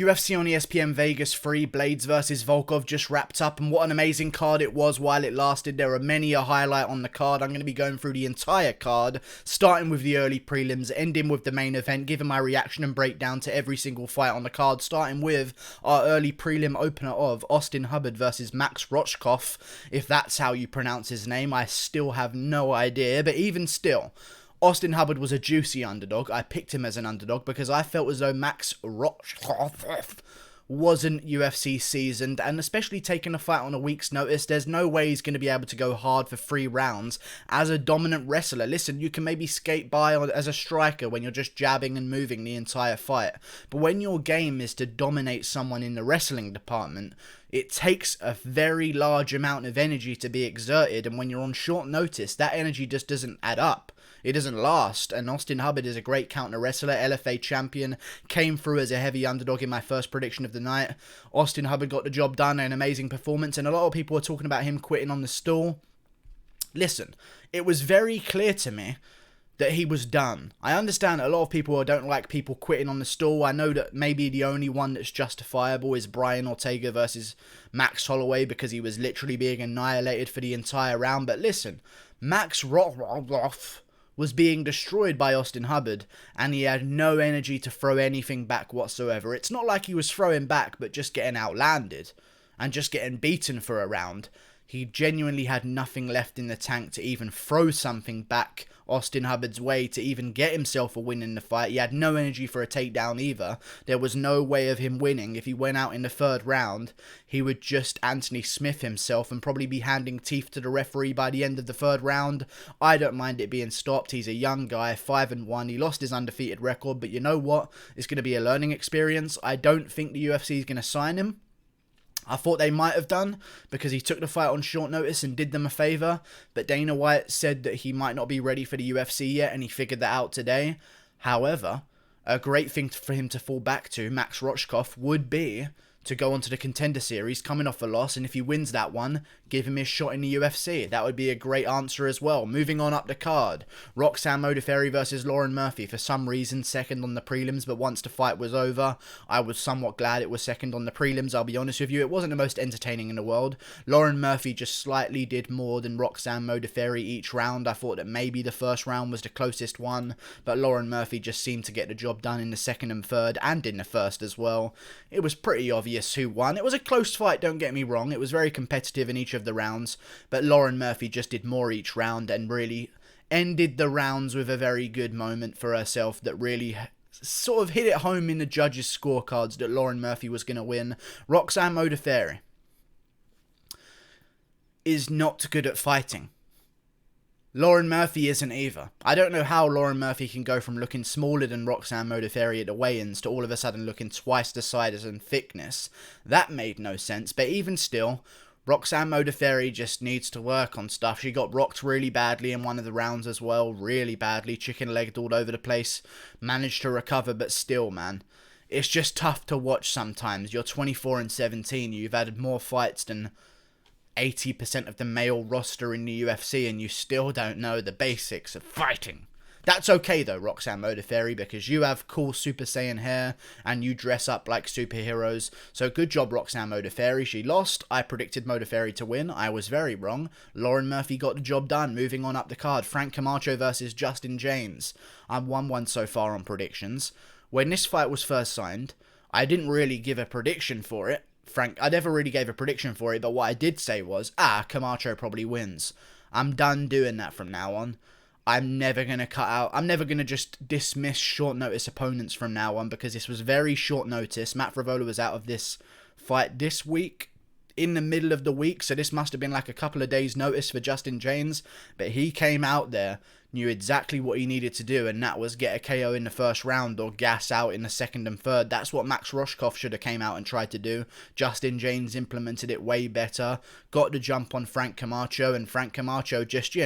UFC on ESPN Vegas 3, Blaydes vs Volkov just wrapped up, and what an amazing card it was while it lasted. There are many a highlight on the card. I'm going to be going through the entire card, starting with the early prelims, ending with the main event, giving my reaction and breakdown to every single fight on the card, starting with our early prelim opener of Austin Hubbard versus Max Roshkoff, if that's how you pronounce his name. I still have no idea, but even still, Austin Hubbard was a juicy underdog. I picked him as an underdog because I felt as though Max Roshkoff wasn't UFC seasoned, and especially taking a fight on a week's notice, there's no way he's going to be able to go hard for 3 rounds as a dominant wrestler. Listen, you can maybe skate by as a striker when you're just jabbing and moving the entire fight, but when your game is to dominate someone in the wrestling department, it takes a very large amount of energy to be exerted, and when you're on short notice, that energy just doesn't add up. It doesn't last, and Austin Hubbard is a great counter wrestler, LFA champion, came through as a heavy underdog in my first prediction of the night. Austin Hubbard got the job done, an amazing performance, and a lot of people were talking about him quitting on the stool. Listen, it was very clear to me that he was done. I understand a lot of people don't like people quitting on the stool. I know that maybe the only one that's justifiable is Brian Ortega versus Max Holloway, because he was literally being annihilated for the entire round. But listen, Max Roshkoff was being destroyed by Austin Hubbard, and he had no energy to throw anything back whatsoever. It's not like he was throwing back, but just getting outlanded and just getting beaten for a round. He genuinely had nothing left in the tank to even throw something back Austin Hubbard's way to even get himself a win in the fight. He had no energy for a takedown either. There was no way of him winning. If he went out in the 3rd round, he would just Anthony Smith himself and probably be handing teeth to the referee by the end of the 3rd round. I don't mind it being stopped. He's a young guy, 5-1. He lost his undefeated record, but you know what? It's going to be a learning experience. I don't think the UFC is going to sign him. I thought they might have done, because he took the fight on short notice and did them a favour, but Dana White said that he might not be ready for the UFC yet, and he figured that out today. However, a great thing for him to fall back to, Max Roshkoff, would be to go onto the Contender Series, coming off a loss, and if he wins that one, give him his shot in the UFC. That would be a great answer as well. Moving on up the card, Roxanne Modaferry versus Lauren Murphy. For some reason, second on the prelims, but once the fight was over, I was somewhat glad it was second on the prelims. I'll be honest with you, it wasn't the most entertaining in the world. Lauren Murphy just slightly did more than Roxanne Modaferry each round. I thought that maybe the first round was the closest one, but Lauren Murphy just seemed to get the job done in the 2nd and 3rd, and in the 1st as well. It was pretty obvious who won. It was a close fight, don't get me wrong. It was very competitive in each of the rounds, but Lauren Murphy just did more each round and really ended the rounds with a very good moment for herself that really sort of hit it home in the judges' scorecards that Lauren Murphy was going to win. Roxanne Modaferry is not good at fighting. Lauren Murphy isn't either. I don't know how Lauren Murphy can go from looking smaller than Roxanne Modaferry at the weigh-ins to all of a sudden looking twice the size in thickness. That made no sense, but even still, Roxanne Modaferry just needs to work on stuff. She got rocked really badly in one of the rounds as well, really badly, chicken-legged all over the place, managed to recover, but still, man, it's just tough to watch sometimes. You're 24-17, you've had more fights than 80% of the male roster in the UFC, and you still don't know the basics of fighting. That's okay though, Roxanne Modaferry, because you have cool Super Saiyan hair and you dress up like superheroes. So good job, Roxanne Modaferry. She lost. I predicted Modaferry to win. I was very wrong. Lauren Murphy got the job done. Moving on up the card, Frank Camacho versus Justin James. I'm 1-1 so far on predictions. When this fight was first signed, I didn't really give a prediction for it. I never really gave a prediction for it, but what I did say was, Camacho probably wins. I'm done doing that from now on. I'm never going to just dismiss short notice opponents from now on, because this was very short notice. Matt Frevola was out of this fight this week, in the middle of the week, so this must have been like a couple of days notice for Justin James, but he came out there, knew exactly what he needed to do, and that was get a KO in the 1st round or gas out in the 2nd and 3rd. That's what Max Roshkoff should have came out and tried to do. Justin James implemented it way better, got the jump on Frank Camacho, and Frank Camacho just,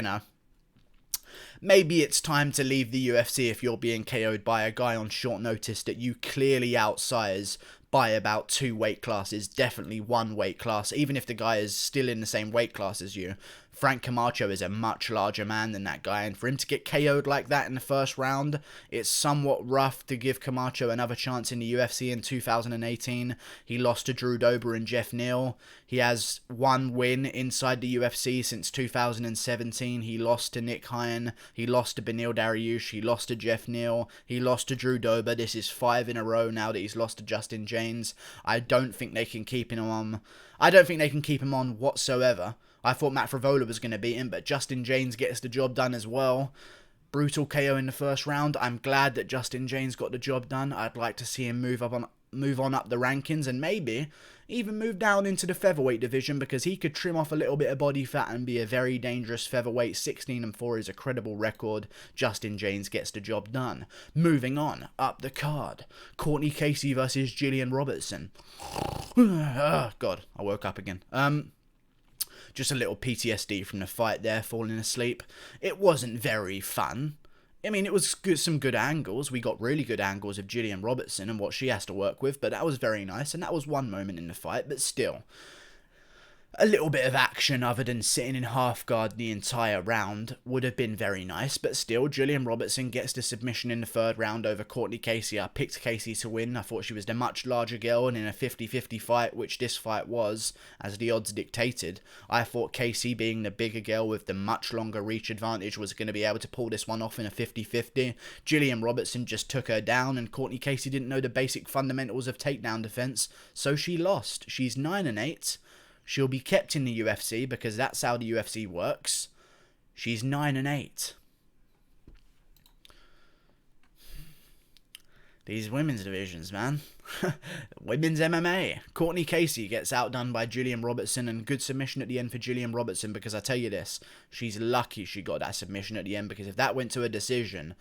maybe it's time to leave the UFC if you're being KO'd by a guy on short notice that you clearly outsize by about 2 weight classes, definitely 1 weight class, even if the guy is still in the same weight class as you. Frank Camacho is a much larger man than that guy, and for him to get KO'd like that in the first round, it's somewhat rough to give Camacho another chance in the UFC in 2018. He lost to Drew Dober and Jeff Neal. He has one win inside the UFC since 2017. He lost to Nick Hine, he lost to Beneil Dariush, he lost to Jeff Neal, he lost to Drew Dober. This is 5 in a row now that he's lost to Justin James. I don't think they can keep him on. I don't think they can keep him on whatsoever. I thought Matt Frivola was going to beat him, but Justin James gets the job done as well. Brutal KO in the first round. I'm glad that Justin James got the job done. I'd like to see him move on up the rankings and maybe even move down into the featherweight division, because he could trim off a little bit of body fat and be a very dangerous featherweight. 16-4 is a credible record. Justin James gets the job done. Moving on up the card, Courtney Casey versus Gillian Robertson. Oh, God, I woke up again. Just a little PTSD from the fight there, falling asleep. It wasn't very fun. I mean, it was good, some good angles. We got really good angles of Gillian Robertson and what she has to work with, but that was very nice, and that was one moment in the fight, but still. A little bit of action other than sitting in half guard the entire round would have been very nice, but still, Gillian Robertson gets the submission in the third round over Courtney Casey. I picked Casey to win. I thought she was the much larger girl, and in a 50-50 fight, which this fight was, as the odds dictated, I thought Casey, being the bigger girl with the much longer reach advantage, was going to be able to pull this one off in a 50-50. Gillian Robertson just took her down, and Courtney Casey didn't know the basic fundamentals of takedown defense, so she lost. She's 9-8. She'll be kept in the UFC because that's how the UFC works. She's 9-8. These women's divisions, man. Women's MMA. Courtney Casey gets outdone by Gillian Robertson, and good submission at the end for Gillian Robertson, because I tell you this, she's lucky she got that submission at the end, because if that went to a decision,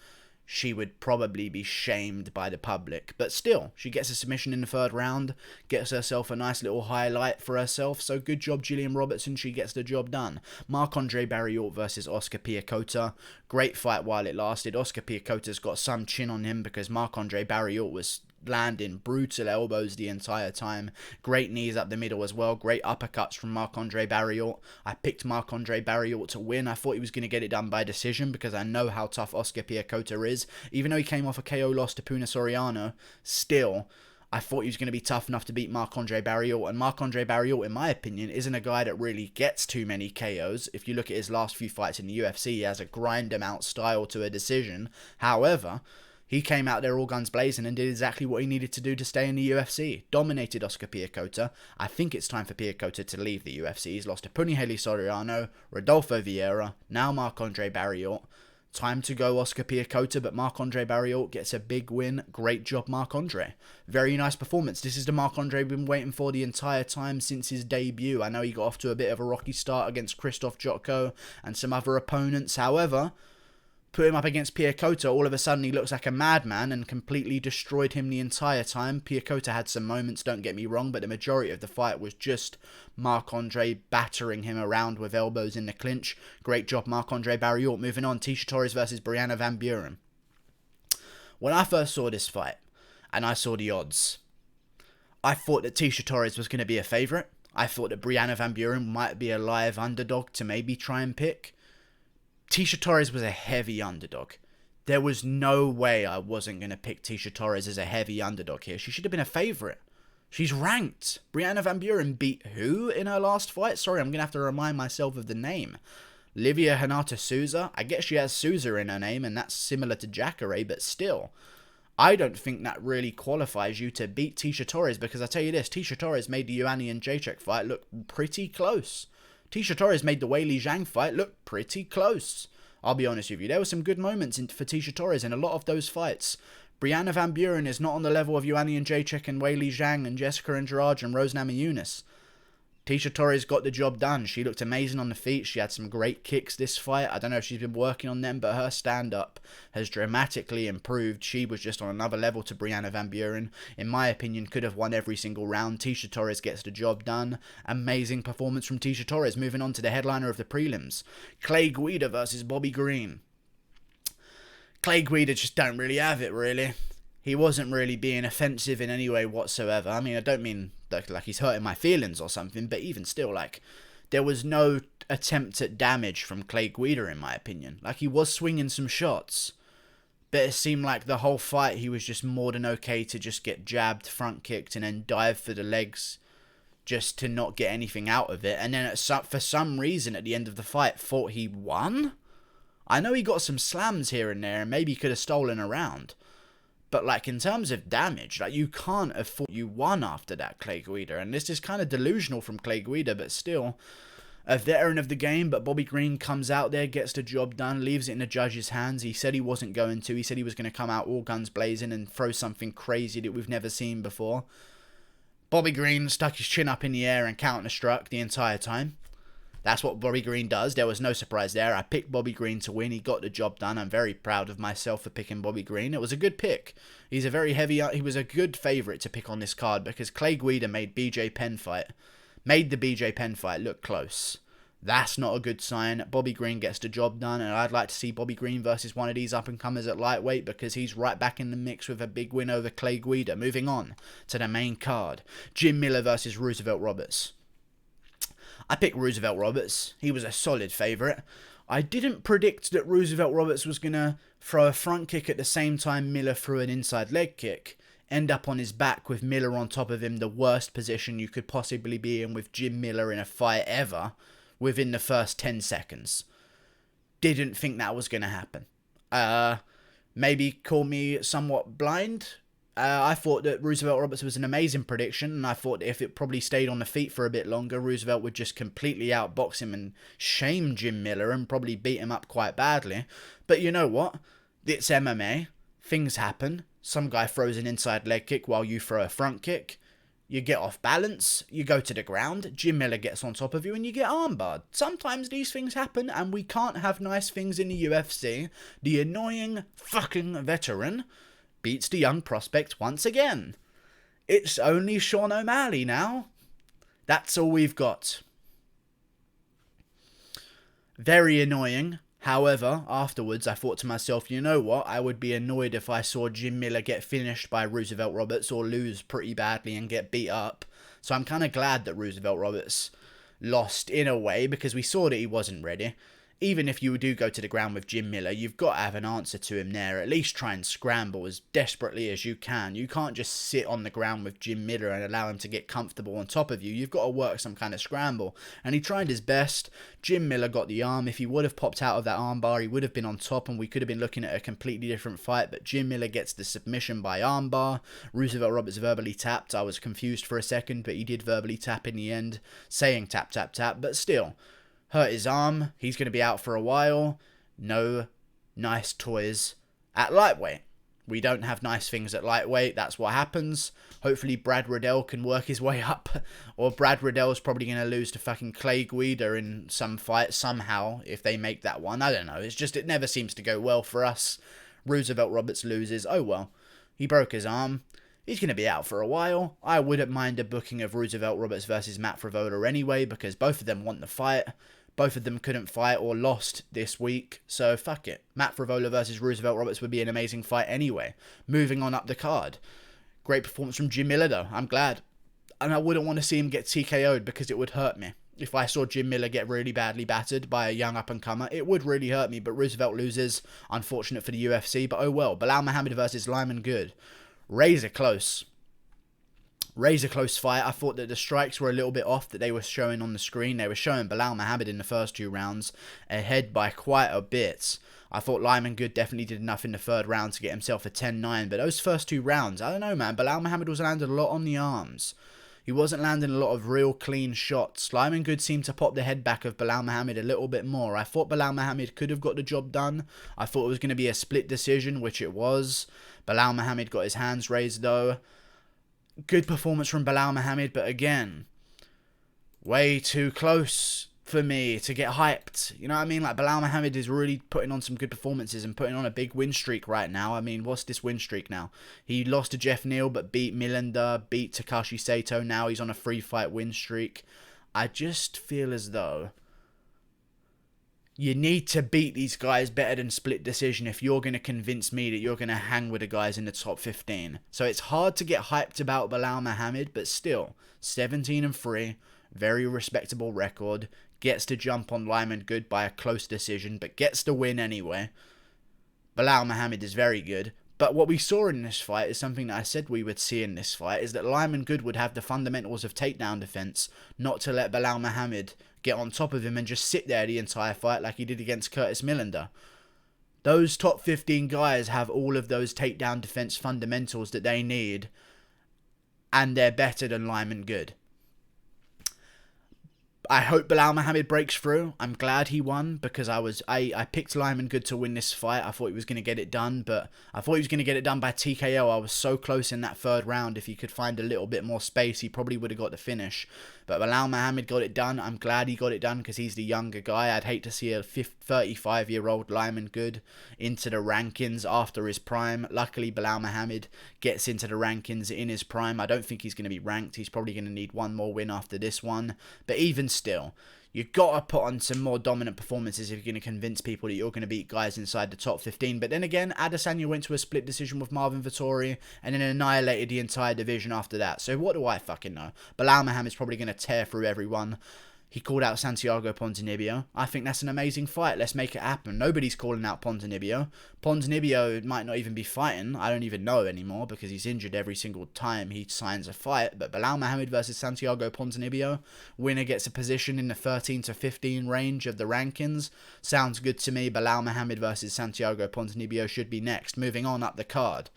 she would probably be shamed by the public. But still, she gets a submission in the third round, gets herself a nice little highlight for herself. So good job, Gillian Robertson. She gets the job done. Marc-Andre Barrio versus Oscar Piercotta. Great fight while it lasted. Oscar Piercotta's got some chin on him because Marc-Andre Barrio was landing brutal elbows the entire time. Great knees up the middle as well. Great uppercuts from Marc-Andre Barrio. I picked Marc-Andre Barrio to win. I thought he was going to get it done by decision because I know how tough Oscar Piercotta is. Even though he came off a KO loss to Puna Soriano, still, I thought he was going to be tough enough to beat Marc-Andre Barrio. And Marc-Andre Barrio, in my opinion, isn't a guy that really gets too many KOs. If you look at his last few fights in the UFC, he has a grind him out style to a decision. However, he came out there all guns blazing and did exactly what he needed to do to stay in the UFC. Dominated Oscar Piercotta. I think it's time for Piercotta to leave the UFC. He's lost to Punahele Soriano, Rodolfo Vieira, now Marc-Andre Barrio. Time to go Oscar Piercotta, but Marc-Andre Barrio gets a big win. Great job, Marc-Andre. Very nice performance. This is the Marc-Andre we've been waiting for the entire time since his debut. I know he got off to a bit of a rocky start against Krzysztof Jotko and some other opponents. However, put him up against Piercotta, all of a sudden he looks like a madman and completely destroyed him the entire time. Piercotta had some moments, don't get me wrong, but the majority of the fight was just Marc-Andre battering him around with elbows in the clinch. Great job, Marc-Andre Barrio. Moving on, Tecia Torres versus Brianna Van Buren. When I first saw this fight, and I saw the odds, I thought that Tecia Torres was going to be a favourite. I thought that Brianna Van Buren might be a live underdog to maybe try and pick. Tecia Torres was a heavy underdog. There was no way I wasn't going to pick Tecia Torres as a heavy underdog here. She should have been a favourite. She's ranked. Brianna Van Buren beat who in her last fight? Sorry, I'm going to have to remind myself of the name. Livia Renata Souza. I guess she has Souza in her name, and that's similar to Jacare, but still, I don't think that really qualifies you to beat Tecia Torres, because I tell you this, Tecia Torres made the Ioane and Jacek fight look pretty close. Tecia Torres made the Weili Zhang fight look pretty close. I'll be honest with you, there were some good moments for Tecia Torres in a lot of those fights. Brianna Van Buren is not on the level of Ioane and Jacek and Weili Zhang and Jessica Andrade and Rose Namajunas. Tecia Torres got the job done. She looked amazing on the feet. She had some great kicks this fight. I don't know if she's been working on them, but her stand-up has dramatically improved. She was just on another level to Brianna Van Buren. In my opinion, could have won every single round. Tecia Torres gets the job done. Amazing performance from Tecia Torres. Moving on to the headliner of the prelims. Clay Guida versus Bobby Green. Clay Guida just don't really have it, really. He wasn't really being offensive in any way whatsoever. I mean, I don't mean like he's hurting my feelings or something, but even still, like, there was no attempt at damage from Clay Guida, in my opinion. Like, he was swinging some shots, but it seemed like the whole fight he was just more than okay to just get jabbed, front kicked, and then dive for the legs just to not get anything out of it. And then for some reason at the end of the fight thought he won. I know he got some slams here and there and maybe could have stolen a round, but like in terms of damage, like you can't have thought you won after that, Clay Guida. And this is kind of delusional from Clay Guida, but still a veteran of the game. But Bobby Green comes out there, gets the job done, leaves it in the judge's hands. He said he wasn't going to. He said he was going to come out all guns blazing and throw something crazy that we've never seen before. Bobby Green stuck his chin up in the air and counter-struck the entire time. That's what Bobby Green does. There was no surprise there. I picked Bobby Green to win. He got the job done. I'm very proud of myself for picking Bobby Green. It was a good pick. He was a good favourite to pick on this card because Clay Guida made the BJ Penn fight look close. That's not a good sign. Bobby Green gets the job done, and I'd like to see Bobby Green versus one of these up-and-comers at lightweight because he's right back in the mix with a big win over Clay Guida. Moving on to the main card. Jim Miller versus Roosevelt Roberts. I picked Roosevelt Roberts. He was a solid favourite. I didn't predict that Roosevelt Roberts was going to throw a front kick at the same time Miller threw an inside leg kick. End up on his back with Miller on top of him, the worst position you could possibly be in with Jim Miller in a fight ever, within the first 10 seconds. Didn't think that was going to happen. Maybe call me somewhat blind. I thought that Roosevelt Roberts was an amazing prediction, and I thought that if it probably stayed on the feet for a bit longer, Roosevelt would just completely outbox him and shame Jim Miller and probably beat him up quite badly. But you know what? It's MMA. Things happen. Some guy throws an inside leg kick while you throw a front kick. You get off balance, you go to the ground, Jim Miller gets on top of you and you get armbarred. Sometimes these things happen and we can't have nice things in the UFC. The annoying fucking veteran beats the young prospect once again. It's only Sean O'Malley now. That's all we've got. Very annoying. However, afterwards I thought to myself, you know what, I would be annoyed if I saw Jim Miller get finished by Roosevelt Roberts or lose pretty badly and get beat up. So I'm kind of glad that Roosevelt Roberts lost in a way because we saw that he wasn't ready. Even if you do go to the ground with Jim Miller, you've got to have an answer to him there. At least try and scramble as desperately as you can. You can't just sit on the ground with Jim Miller and allow him to get comfortable on top of you. You've got to work some kind of scramble. And he tried his best. Jim Miller got the arm. If he would have popped out of that armbar, he would have been on top and we could have been looking at a completely different fight. But Jim Miller gets the submission by armbar. Roosevelt Roberts verbally tapped. I was confused for a second, but he did verbally tap in the end, saying tap, tap, tap. But still, hurt his arm. He's going to be out for a while. No nice toys at lightweight. We don't have nice things at lightweight. That's what happens. Hopefully Brad Riddell can work his way up. Or Brad Riddell's probably going to lose to fucking Clay Guida in some fight somehow if they make that one. I don't know. It's just it never seems to go well for us. Roosevelt Roberts loses. Oh well. He broke his arm. He's going to be out for a while. I wouldn't mind a booking of Roosevelt Roberts versus Matt Frevola anyway because both of them want the fight. Both of them couldn't fight or lost this week, so fuck it. Matt Frevola versus Roosevelt Roberts would be an amazing fight anyway. Moving on up the card. Great performance from Jim Miller though, I'm glad. And I wouldn't want to see him get TKO'd because it would hurt me. If I saw Jim Miller get really badly battered by a young up-and-comer, it would really hurt me, but Roosevelt loses. Unfortunate for the UFC, but oh well. Belal Muhammad versus Lyman Good. Razor close fight. I thought that the strikes were a little bit off that they were showing on the screen. They were showing Belal Muhammad in the first 2 rounds ahead by quite a bit. I thought Lyman Good definitely did enough in the 3rd round to get himself a 10-9, but those first 2 rounds, I don't know, man. Belal Muhammad was landing a lot on the arms. He wasn't landing a lot of real clean shots. Lyman Good seemed to pop the head back of Belal Muhammad a little bit more. I thought Belal Muhammad could have got the job done. I thought it was going to be a split decision, which it was. Belal Muhammad got his hands raised though. Good performance from Belal Muhammad, but again, way too close for me to get hyped. You know what I mean? Like, Belal Muhammad is really putting on some good performances and putting on a big win streak right now. I mean, what's this win streak now? He lost to Jeff Neal, but beat Milodo, beat Takashi Sato. Now he's on a 3-fight win streak. I just feel as though you need to beat these guys better than split decision if you're going to convince me that you're going to hang with the guys in the top 15. So it's hard to get hyped about Belal Muhammad, but still, 17-3, very respectable record, gets to jump on Lyman Good by a close decision, but gets the win anyway. Belal Muhammad is very good. But what we saw in this fight is something that I said we would see in this fight, is that Lyman Good would have the fundamentals of takedown defense, not to let Belal Muhammad get on top of him and just sit there the entire fight like he did against Curtis Millender. Those top 15 guys have all of those takedown defense fundamentals that they need, and they're better than Lyman Good. I hope Belal Muhammad breaks through. I'm glad he won, because I picked Lyman Good to win this fight. I thought he was going to get it done, but I thought he was going to get it done by TKO. I was so close in that third round. If he could find a little bit more space, he probably would have got the finish. But Belal Muhammad got it done. I'm glad he got it done, because he's the younger guy. I'd hate to see a 35-year-old Lyman Good into the rankings after his prime. Luckily, Belal Muhammad gets into the rankings in his prime. I don't think he's going to be ranked. He's probably going to need one more win after this one. But even still, you've got to put on some more dominant performances if you're going to convince people that you're going to beat guys inside the top 15. But then again, Adesanya went to a split decision with Marvin Vettori and then annihilated the entire division after that. So what do I fucking know? Belal Muhammad's probably going to tear through everyone. He called out Santiago Ponzinibbio. I think that's an amazing fight. Let's make it happen. Nobody's calling out Ponzinibbio. Ponzinibbio might not even be fighting. I don't even know anymore, because he's injured every single time he signs a fight. But Belal Muhammad versus Santiago Ponzinibbio. Winner gets a position in the 13 to 15 range of the rankings. Sounds good to me. Belal Muhammad versus Santiago Ponzinibbio should be next. Moving on up the card.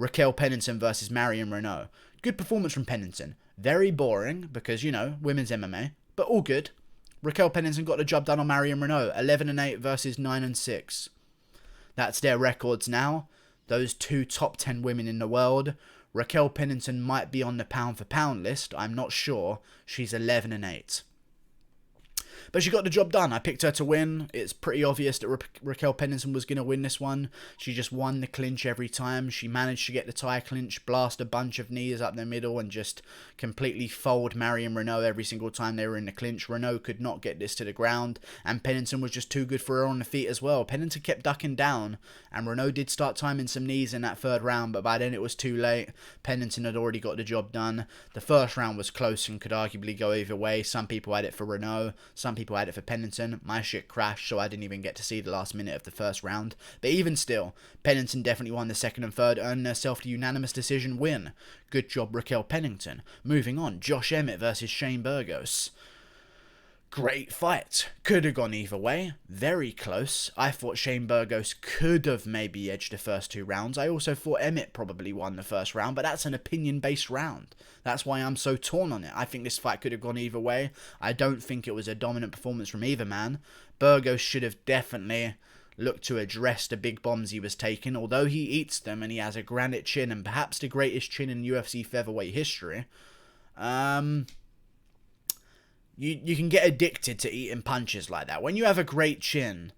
Raquel Pennington versus Marion Renault. Good performance from Pennington. Very boring, because, you know, women's MMA. But all good. Raquel Pennington got the job done on Marion Renault. 11-8 versus 9-6. That's their records now. Those two top 10 women in the world. Raquel Pennington might be on the pound for pound list. I'm not sure. She's 11-8. But she got the job done. I picked her to win. It's pretty obvious that Raquel Pennington was going to win this one. She just won the clinch every time. She managed to get the tie clinch, blast a bunch of knees up the middle, and just completely fold Marion Renault every single time they were in the clinch. Renault could not get this to the ground, and Pennington was just too good for her on the feet as well. Pennington kept ducking down, and Renault did start timing some knees in that third round, but by then it was too late. Pennington had already got the job done. The first round was close and could arguably go either way. Some people had it for Renault, some people had it for Pennington. My shit crashed, so I didn't even get to see the last minute of the first round. But even still, Pennington definitely won the second and third, earning herself the unanimous decision win. Good job, Raquel Pennington. Moving on, Josh Emmett versus Shane Burgos. Great fight. Could have gone either way. Very close. I thought Shane Burgos could have maybe edged the first two rounds. I also thought Emmett probably won the first round, but that's an opinion-based round. That's why I'm so torn on it. I think this fight could have gone either way. I don't think it was a dominant performance from either man. Burgos should have definitely looked to address the big bombs he was taking, although he eats them and he has a granite chin and perhaps the greatest chin in UFC featherweight history. You can get addicted to eating punches like that. When you have a great chin,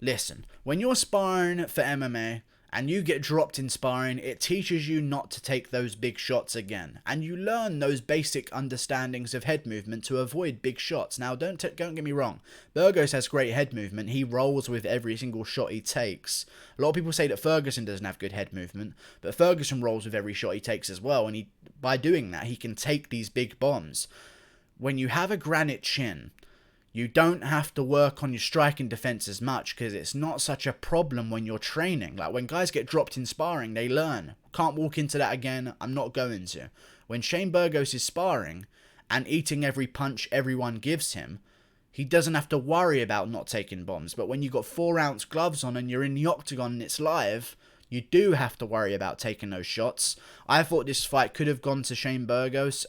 listen, when you're sparring for MMA and you get dropped in sparring, it teaches you not to take those big shots again. And you learn those basic understandings of head movement to avoid big shots. Now, don't get me wrong. Burgos has great head movement. He rolls with every single shot he takes. A lot of people say that Ferguson doesn't have good head movement, but Ferguson rolls with every shot he takes as well. And by doing that, he can take these big bombs. When you have a granite chin, you don't have to work on your striking defense as much because it's not such a problem when you're training. Like when guys get dropped in sparring, they learn. Can't walk into that again, I'm not going to. When Shane Burgos is sparring and eating every punch everyone gives him, he doesn't have to worry about not taking bombs. But when you've got 4-ounce gloves on and you're in the octagon and it's live, you do have to worry about taking those shots. I thought this fight could have gone to Shane Burgos.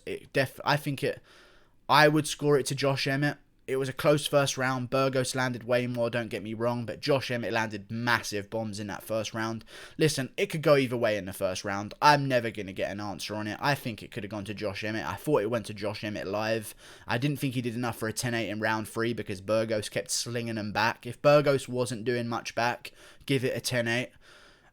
I would score it to Josh Emmett. It was a close first round. Burgos landed way more, don't get me wrong, but Josh Emmett landed massive bombs in that first round. Listen, it could go either way in the first round. I'm never going to get an answer on it. I think it could have gone to Josh Emmett. I thought it went to Josh Emmett live. I didn't think he did enough for a 10-8 in round 3 because Burgos kept slinging them back. If Burgos wasn't doing much back, give it a 10-8.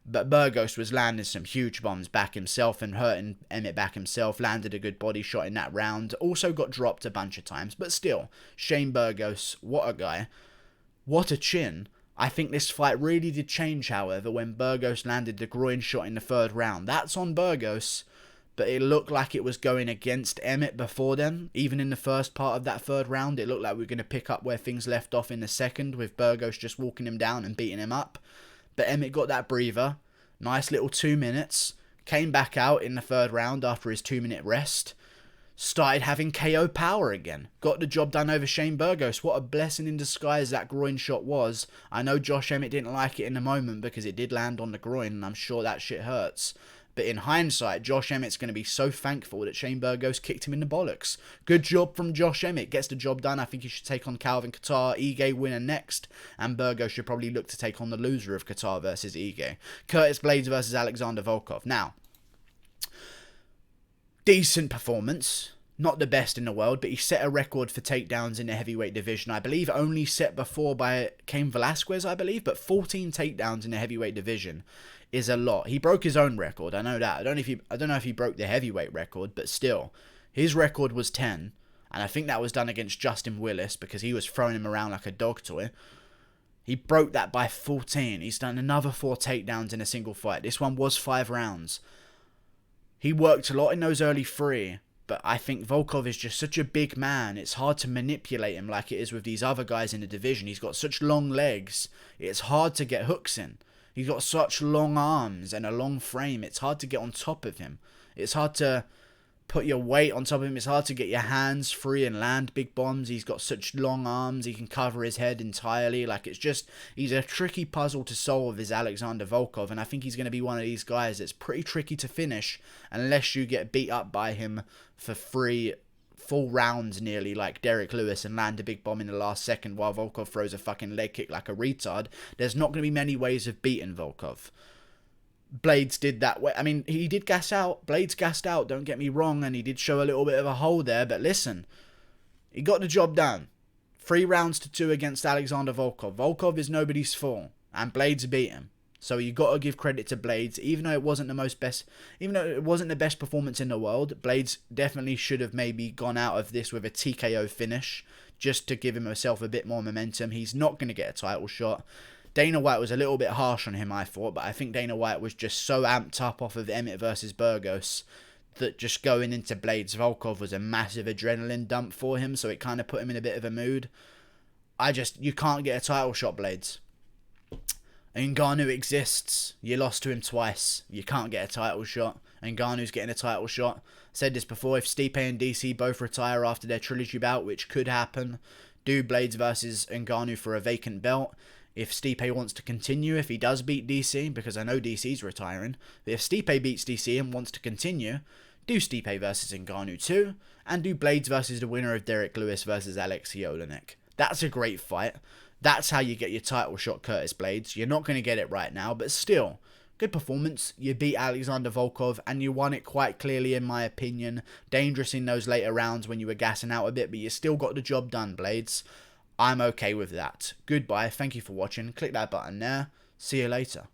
But Burgos was landing some huge bombs back himself and hurting Emmett back himself. Landed a good body shot in that round. Also got dropped a bunch of times. But still, Shane Burgos, what a guy. What a chin. I think this fight really did change, however, when Burgos landed the groin shot in the third round. That's on Burgos. but it looked like it was going against Emmett before then. Even in the first part of that third round, it looked like we were going to pick up where things left off in the second, with Burgos just walking him down and beating him up. But Emmett got that breather. Nice little 2 minutes. Came back out in the third round after his 2-minute rest. Started having KO power again. Got the job done over Shane Burgos. What a blessing in disguise that groin shot was. I know Josh Emmett didn't like it in the moment because it did land on the groin, and I'm sure that shit hurts. But in hindsight, Josh Emmett's going to be so thankful that Shane Burgos kicked him in the bollocks. Good job from Josh Emmett. Gets the job done. I think he should take on Calvin Kattar. Ige winner next. And Burgos should probably look to take on the loser of Kattar versus Ige. Curtis Blaydes versus Alexander Volkov. Now, decent performance. Not the best in the world, but he set a record for takedowns in the heavyweight division. I believe only set before by Cain Velasquez, I believe. But 14 takedowns in the heavyweight division is a lot. He broke his own record. I know that. I don't know if he broke the heavyweight record, but still, his record was 10. And I think that was done against Justin Willis because he was throwing him around like a dog toy. He broke that by 14. He's done another 4 takedowns in a single fight. This one was 5 rounds. He worked a lot in those early 3. But I think Volkov is just such a big man. It's hard to manipulate him like it is with these other guys in the division. He's got such long legs. It's hard to get hooks in. He's got such long arms and a long frame. It's hard to get on top of him. It's hard to put your weight on top of him. It's hard to get your hands free and land big bombs. He's got such long arms. He can cover his head entirely. Like, it's just, he's a tricky puzzle to solve, is Alexander Volkov. And I think he's going to be one of these guys that's pretty tricky to finish unless you get beat up by him for 3 full rounds nearly, like Derek Lewis, and land a big bomb in the last second while Volkov throws a fucking leg kick like a retard. There's not going to be many ways of beating Volkov. Blaydes did that way. I mean, he did gas out. Blaydes gassed out, don't get me wrong, and he did show a little bit of a hole there, but listen, he got the job done. 3 rounds to 2 against Alexander Volkov. Volkov is nobody's fool, and Blaydes beat him. So you got to give credit to Blaydes, even though it wasn't the best performance in the world. Blaydes definitely should have maybe gone out of this with a TKO finish, just to give himself a bit more momentum. He's not going to get a title shot. Dana White was a little bit harsh on him, I thought, but I think Dana White was just so amped up off of Emmett versus Burgos that just going into Blaydes Volkov was a massive adrenaline dump for him, so it kind of put him in a bit of a mood. You can't get a title shot, Blaydes. Ngannou exists. You lost to him twice. You can't get a title shot. Ngannou's getting a title shot. Said this before, if Stipe and DC both retire after their trilogy bout, which could happen, do Blaydes versus Ngannou for a vacant belt. If Stipe wants to continue, if he does beat DC, because I know DC's retiring, but if Stipe beats DC and wants to continue, do Stipe versus Ngannou too, and do Blaydes versus the winner of Derek Lewis versus Alexei Oleinik. That's a great fight. That's how you get your title shot, Curtis Blaydes. You're not going to get it right now, but still, good performance. You beat Alexander Volkov, and you won it quite clearly, in my opinion. Dangerous in those later rounds when you were gassing out a bit, but you still got the job done, Blaydes. I'm okay with that. Goodbye. Thank you for watching. Click that button there. See you later.